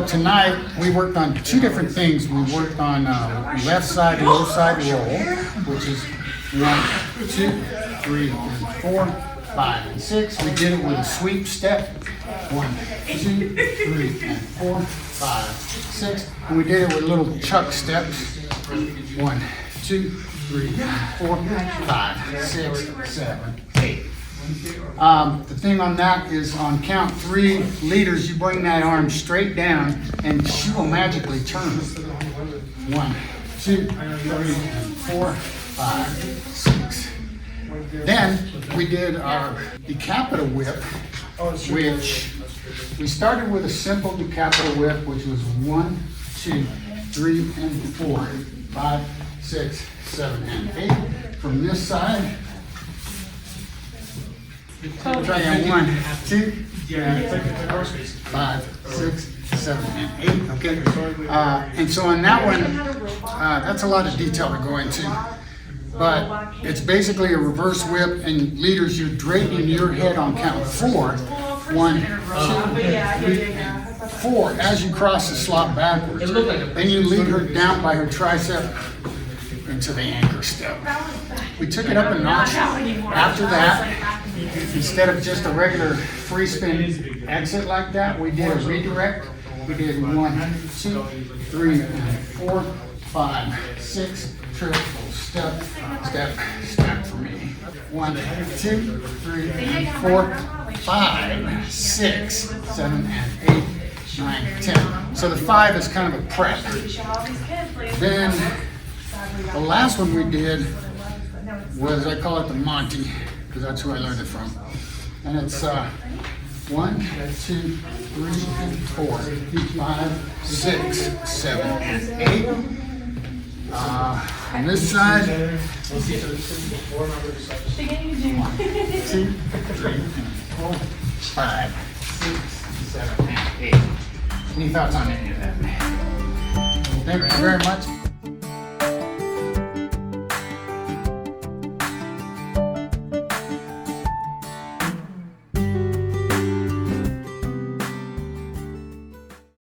tonight we worked on two different things. We worked on left side, low side roll, which is 1, 2, 3, 4, 5, and 6. We did it with a sweep step. 1, 2, 3, and 4, 5, 6. And we did it with little chuck steps. 1, 2, 3, 4, 5, 6, 7, 8. The thing on that is on count 3 leaders, you bring that arm straight down and she will magically turn. 1, 2, 3, 4, 5, 6. Then we did our Decapita whip, which we started with a simple Decapita whip, which was 1, 2, 3, and 4, 5, 6, 7, and 8. From this side, try that 1, 2, 3, 5, 6, 7, and 8. Okay. And so on that one, that's a lot of detail to go into. But it's basically a reverse whip, and leaders, you're draping your head on count 4. 1, 2, 3, and 4 as you cross the slot backwards. Then you lead her down by her tricep into the anchor step. We took it up a notch. After that, instead of just a regular free spin exit like that, we did a redirect. We did 1, 2, 3, and 4, 5, 6, triple step, step, step for me. 1, 2, 3, 4, 5, 6, 7, and 8, 9, 10. So the 5 is kind of a prep. Then the last one we did was, I call it the Monty, because that's who I learned it from. And it's 1, 2, 3, 4, 5, 6, 7, and 8. On this side, 1, 2, 3, 4, 5, 6, 7, and 8. Any thoughts on any of that? Thank you very much.